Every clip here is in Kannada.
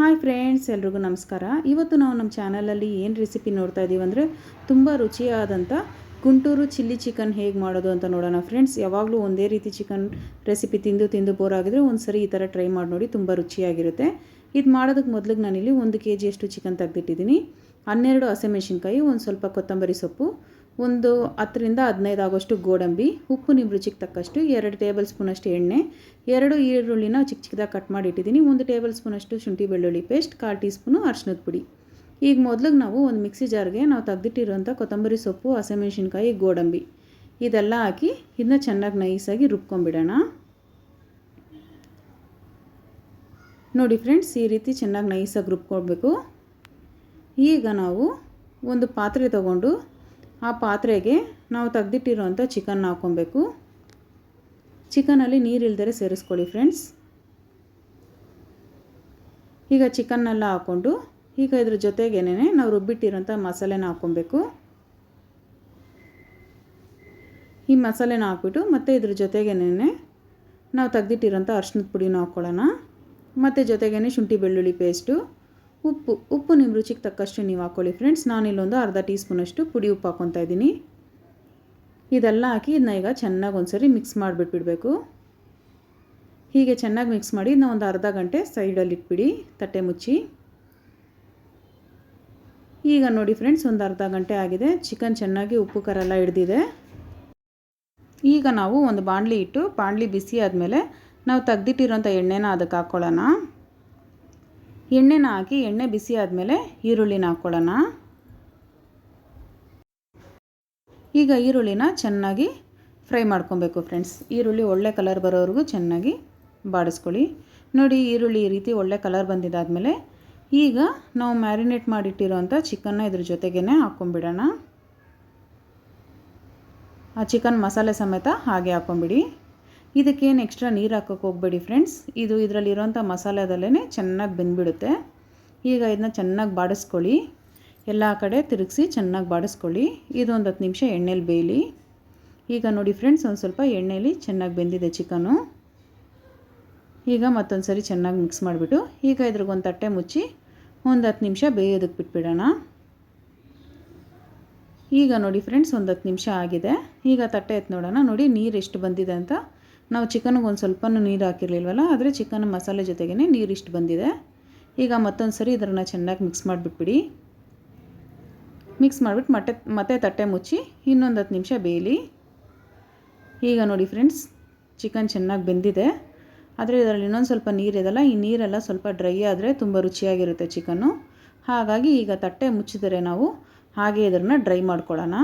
ಹಾಯ್ ಫ್ರೆಂಡ್ಸ್, ಎಲ್ರಿಗೂ ನಮಸ್ಕಾರ. ಇವತ್ತು ನಾವು ನಮ್ಮ ಚಾನಲಲ್ಲಿ ಏನು ರೆಸಿಪಿ ನೋಡ್ತಾ ಇದ್ದೀವಿ ಅಂದರೆ ತುಂಬ ರುಚಿಯಾದಂಥ ಗುಂಟೂರು ಚಿಲ್ಲಿ ಚಿಕನ್ ಹೇಗೆ ಮಾಡೋದು ಅಂತ ನೋಡೋಣ ಫ್ರೆಂಡ್ಸ್. ಯಾವಾಗಲೂ ಒಂದೇ ರೀತಿ ಚಿಕನ್ ರೆಸಿಪಿ ತಿಂದು ಬೋರ್ ಆಗಿದ್ರೆ ಒಂದು ಸರಿ ಈ ಥರ ಟ್ರೈ ಮಾಡಿ ನೋಡಿ, ತುಂಬ ರುಚಿಯಾಗಿರುತ್ತೆ. ಇದು ಮಾಡೋದಕ್ಕೆ ಮೊದಲಿಗೆ ನಾನಿಲ್ಲಿ 1 kg ಚಿಕನ್ ತೆಗೆದಿಟ್ಟಿದ್ದೀನಿ. 12 ಹಸಿಮೆಣಸಿನ್ಕಾಯಿ, ಒಂದು ಸ್ವಲ್ಪ ಕೊತ್ತಂಬರಿ ಸೊಪ್ಪು, ಒಂದು 10 ರಿಂದ 15 ಆಗೋಷ್ಟು ಗೋಡಂಬಿ, ಉಪ್ಪು ನಿಮ್ಮ ರುಚಿಗೆ ತಕ್ಕಷ್ಟು, 2 ಟೇಬಲ್ ಸ್ಪೂನಷ್ಟು ಎಣ್ಣೆ, 2 ಈರುಳ್ಳಿನ ಚಿಕ್ಕದಾಗಿ ಕಟ್ ಮಾಡಿ ಇಟ್ಟಿದ್ದೀನಿ, 1 ಟೇಬಲ್ ಸ್ಪೂನಷ್ಟು ಶುಂಠಿ ಬೆಳ್ಳುಳ್ಳಿ ಪೇಸ್ಟ್, 1/4 ಟೀ ಸ್ಪೂನು ಅರಿಶಿನದ ಪುಡಿ. ಈಗ ಮೊದಲಿಗೆ ನಾವು ಒಂದು ಮಿಕ್ಸಿ ಜಾರ್ಗೆ ನಾವು ತೆಗೆದಿಟ್ಟಿರೋಂಥ ಕೊತ್ತಂಬರಿ ಸೊಪ್ಪು, ಹಸಿಮೆಣಸಿನ್ಕಾಯಿ, ಗೋಡಂಬಿ ಇದೆಲ್ಲ ಹಾಕಿ ಇದನ್ನ ಚೆನ್ನಾಗಿ ನೈಸಾಗಿ ರುಬ್ಕೊಂಡ್ಬಿಡೋಣ. ನೋಡಿ ಫ್ರೆಂಡ್ಸ್, ಈ ರೀತಿ ಚೆನ್ನಾಗಿ ನೈಸಾಗಿ ರುಬ್ಕೊಳ್ಬೇಕು. ಈಗ ನಾವು ಒಂದು ಪಾತ್ರೆ ತಗೊಂಡು ಆ ಪಾತ್ರೆಗೆ ನಾವು ತೆಗೆದಿಟ್ಟಿರೋಂಥ ಚಿಕನ್ ಹಾಕ್ಕೊಬೇಕು. ಚಿಕನಲ್ಲಿ ನೀರಿಲ್ದರೆ ಸೇರಿಸ್ಕೊಳ್ಳಿ ಫ್ರೆಂಡ್ಸ್. ಈಗ ಚಿಕನ್ನೆಲ್ಲ ಹಾಕ್ಕೊಂಡು ಈಗ ಇದ್ರ ಜೊತೆಗೇನೆ ನಾವು ರುಬ್ಬಿಟ್ಟಿರೋಂಥ ಮಸಾಲೆನ ಹಾಕ್ಕೊಬೇಕು. ಈ ಮಸಾಲೆನ ಹಾಕ್ಬಿಟ್ಟು ಮತ್ತು ಇದ್ರ ಜೊತೆಗೇನೆ ನಾವು ತೆಗೆದಿಟ್ಟಿರೋಂಥ ಅರಿಶಿನದ ಪುಡಿನ ಹಾಕ್ಕೊಳ್ಳೋಣ. ಮತ್ತು ಜೊತೆಗೇ ಶುಂಠಿ ಬೆಳ್ಳುಳ್ಳಿ ಪೇಸ್ಟು, ಉಪ್ಪು ನಿಮ್ಮ ರುಚಿಗೆ ತಕ್ಕಷ್ಟು ನೀವು ಹಾಕ್ಕೊಳ್ಳಿ ಫ್ರೆಂಡ್ಸ್. ನಾನಿಲ್ಲೊಂದು ಅರ್ಧ ಟೀ ಸ್ಪೂನಷ್ಟು ಪುಡಿ ಉಪ್ಪು ಹಾಕ್ಕೊತಾ ಇದ್ದೀನಿ. ಇದೆಲ್ಲ ಹಾಕಿ ಇದನ್ನ ಈಗ ಚೆನ್ನಾಗಿ ಒಂದ್ಸರಿ ಮಿಕ್ಸ್ ಮಾಡಿಬಿಟ್ಬಿಡಬೇಕು. ಹೀಗೆ ಚೆನ್ನಾಗಿ ಮಿಕ್ಸ್ ಮಾಡಿ ಇದನ್ನ ಒಂದು ಅರ್ಧ ಗಂಟೆ ಸೈಡಲ್ಲಿ ಇಟ್ಬಿಡಿ, ತಟ್ಟೆ ಮುಚ್ಚಿ. ಈಗ ನೋಡಿ ಫ್ರೆಂಡ್ಸ್, ಒಂದು ಅರ್ಧ ಗಂಟೆ ಆಗಿದೆ. ಚಿಕನ್ ಚೆನ್ನಾಗಿ ಉಪ್ಪು ಖಾರ ಎಲ್ಲ ಹಿಡ್ದಿದೆ. ಈಗ ನಾವು ಒಂದು ಬಾಣಲಿ ಇಟ್ಟು ಬಾಣಲಿ ಬಿಸಿ ಆದಮೇಲೆ ನಾವು ತೆಗೆದಿಟ್ಟಿರೋಂಥ ಎಣ್ಣೆನ ಅದಕ್ಕೆ ಹಾಕ್ಕೊಳ್ಳೋಣ. ಎಣ್ಣೆನ ಹಾಕಿ ಎಣ್ಣೆ ಬಿಸಿ ಆದಮೇಲೆ ಈರುಳ್ಳಿನ ಹಾಕ್ಕೊಳ್ಳೋಣ. ಈಗ ಈರುಳ್ಳಿನ ಚೆನ್ನಾಗಿ ಫ್ರೈ ಮಾಡ್ಕೊಬೇಕು ಫ್ರೆಂಡ್ಸ್. ಈರುಳ್ಳಿ ಒಳ್ಳೆ ಕಲರ್ ಬರೋವರೆಗೂ ಚೆನ್ನಾಗಿ ಬಾಡಿಸ್ಕೊಳ್ಳಿ. ನೋಡಿ, ಈರುಳ್ಳಿ ಈ ರೀತಿ ಒಳ್ಳೆ ಕಲರ್ ಬಂದಿದ್ದಾದಮೇಲೆ ಈಗ ನಾವು ಮ್ಯಾರಿನೇಟ್ ಮಾಡಿಟ್ಟಿರೋಂಥ ಚಿಕನ್ನ ಇದ್ರ ಜೊತೆಗೇ ಹಾಕ್ಕೊಂಬಿಡೋಣ. ಆ ಚಿಕನ್ ಮಸಾಲೆ ಸಮೇತ ಹಾಗೆ ಹಾಕ್ಕೊಂಬಿಡಿ. ಇದಕ್ಕೇನು ಎಕ್ಸ್ಟ್ರಾ ನೀರು ಹಾಕೋಕ್ಕೆ ಹೋಗಬೇಡಿ ಫ್ರೆಂಡ್ಸ್. ಇದು ಇದರಲ್ಲಿರೋಂಥ ಮಸಾಲೆದಲ್ಲೇ ಚೆನ್ನಾಗಿ ಬೆಂದ್ಬಿಡುತ್ತೆ. ಈಗ ಇದನ್ನ ಚೆನ್ನಾಗಿ ಬಾಡಿಸ್ಕೊಳ್ಳಿ, ಎಲ್ಲ ಕಡೆ ತಿರುಗಿಸಿ ಚೆನ್ನಾಗಿ ಬಾಡಿಸ್ಕೊಳ್ಳಿ. ಇದೊಂದು 10 ನಿಮಿಷ ಎಣ್ಣೆಲಿ ಬೇಯಲಿ. ಈಗ ನೋಡಿ ಫ್ರೆಂಡ್ಸ್, ಒಂದು ಸ್ವಲ್ಪ ಎಣ್ಣೆಲಿ ಚೆನ್ನಾಗಿ ಬೆಂದಿದೆ ಚಿಕನು. ಈಗ ಮತ್ತೊಂದು ಸರಿ ಚೆನ್ನಾಗಿ ಮಿಕ್ಸ್ ಮಾಡಿಬಿಟ್ಟು ಈಗ ಇದ್ರಿಗೊಂದು ತಟ್ಟೆ ಮುಚ್ಚಿ ಒಂದು 10 ನಿಮಿಷ ಬೇಯೋದಕ್ಕೆ ಬಿಟ್ಬಿಡೋಣ. ಈಗ ನೋಡಿ ಫ್ರೆಂಡ್ಸ್, ಒಂದು 10 ನಿಮಿಷ ಆಗಿದೆ. ಈಗ ತಟ್ಟೆ ಎತ್ತು ನೋಡೋಣ. ನೋಡಿ ನೀರು ಎಷ್ಟು ಬಂದಿದೆ ಅಂತ. ನಾವು ಚಿಕನ್ಗೆ ಒಂದು ಸ್ವಲ್ಪ ನೀರು ಹಾಕಿರಲಿಲ್ವಲ್ಲ, ಆದರೆ ಚಿಕನ್ ಮಸಾಲೆ ಜೊತೆಗೇ ನೀರು ಇಷ್ಟು ಬಂದಿದೆ. ಈಗ ಮತ್ತೊಂದು ಸರಿ ಇದನ್ನು ಚೆನ್ನಾಗಿ ಮಿಕ್ಸ್ ಮಾಡಿಬಿಟ್ಬಿಡಿ. ಮಿಕ್ಸ್ ಮಾಡಿಬಿಟ್ಟು ಮತ್ತೆ ತಟ್ಟೆ ಮುಚ್ಚಿ ಇನ್ನೊಂದು 10 ನಿಮಿಷ ಬೇಯಲಿ. ಈಗ ನೋಡಿ ಫ್ರೆಂಡ್ಸ್, ಚಿಕನ್ ಚೆನ್ನಾಗಿ ಬೆಂದಿದೆ. ಆದರೆ ಇದರಲ್ಲಿ ಇನ್ನೊಂದು ಸ್ವಲ್ಪ ನೀರಿದೆಲ್ಲ, ಈ ನೀರೆಲ್ಲ ಸ್ವಲ್ಪ ಡ್ರೈ ಆದರೆ ತುಂಬ ರುಚಿಯಾಗಿರುತ್ತೆ ಚಿಕನ್ನು. ಹಾಗಾಗಿ ಈಗ ತಟ್ಟೆ ಮುಚ್ಚಿದರೆ ನಾವು ಹಾಗೆ ಇದನ್ನು ಡ್ರೈ ಮಾಡ್ಕೊಳ್ಳೋಣ.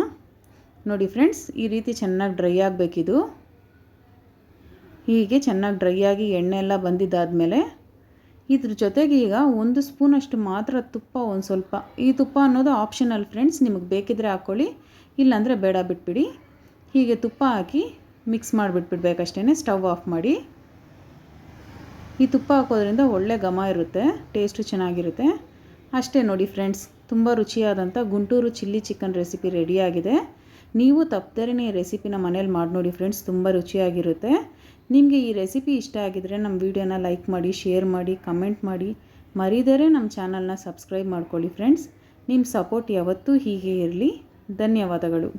ನೋಡಿ ಫ್ರೆಂಡ್ಸ್, ಈ ರೀತಿ ಚೆನ್ನಾಗಿ ಡ್ರೈ ಆಗಬೇಕಿದು. ಹೀಗೆ ಚೆನ್ನಾಗಿ ಡ್ರೈ ಆಗಿ ಎಣ್ಣೆ ಎಲ್ಲ ಬಂದಿದ್ದಾದಮೇಲೆ ಇದ್ರ ಜೊತೆಗೆ ಈಗ 1 ಸ್ಪೂನಷ್ಟು ಮಾತ್ರ ತುಪ್ಪ, ಒಂದು ಸ್ವಲ್ಪ. ಈ ತುಪ್ಪ ಅನ್ನೋದು ಆಪ್ಷನಲ್ ಫ್ರೆಂಡ್ಸ್, ನಿಮಗೆ ಬೇಕಿದ್ದರೆ ಹಾಕ್ಕೊಳ್ಳಿ, ಇಲ್ಲಾಂದರೆ ಬೇಡ ಬಿಟ್ಬಿಡಿ. ಹೀಗೆ ತುಪ್ಪ ಹಾಕಿ ಮಿಕ್ಸ್ ಮಾಡಿಬಿಟ್ಬಿಡ್ಬೇಕಷ್ಟೇ. ಸ್ಟವ್ ಆಫ್ ಮಾಡಿ. ಈ ತುಪ್ಪ ಹಾಕೋದ್ರಿಂದ ಒಳ್ಳೆ ಘಮ ಇರುತ್ತೆ, ಟೇಸ್ಟು ಚೆನ್ನಾಗಿರುತ್ತೆ. ಅಷ್ಟೇ ನೋಡಿ ಫ್ರೆಂಡ್ಸ್, ತುಂಬ ರುಚಿಯಾದಂಥ ಗುಂಟೂರು ಚಿಲ್ಲಿ ಚಿಕನ್ ರೆಸಿಪಿ ರೆಡಿಯಾಗಿದೆ. ನೀವು ತಪ್ಪದೇ ಈ ರೆಸಿಪಿನ ಮನೇಲಿ ಮಾಡಿ ನೋಡಿ ಫ್ರೆಂಡ್ಸ್, ತುಂಬ ರುಚಿಯಾಗಿರುತ್ತೆ. ನಿಮಗೆ ಈ ರೆಸಿಪಿ ಇಷ್ಟ ಆಗಿದರೆ ನಮ್ಮ ವಿಡಿಯೋನ ಲೈಕ್ ಮಾಡಿ, ಶೇರ್ ಮಾಡಿ, ಕಮೆಂಟ್ ಮಾಡಿ, ಮರಿದೇ ನಮ್ಮ ಚಾನಲ್ನ ಸಬ್ಸ್ಕ್ರೈಬ್ ಮಾಡ್ಕೊಳ್ಳಿ ಫ್ರೆಂಡ್ಸ್. ನಿಮ್ಮ ಸಪೋರ್ಟ್ ಯಾವತ್ತೂ ಹೀಗೆ ಇರಲಿ. ಧನ್ಯವಾದಗಳು.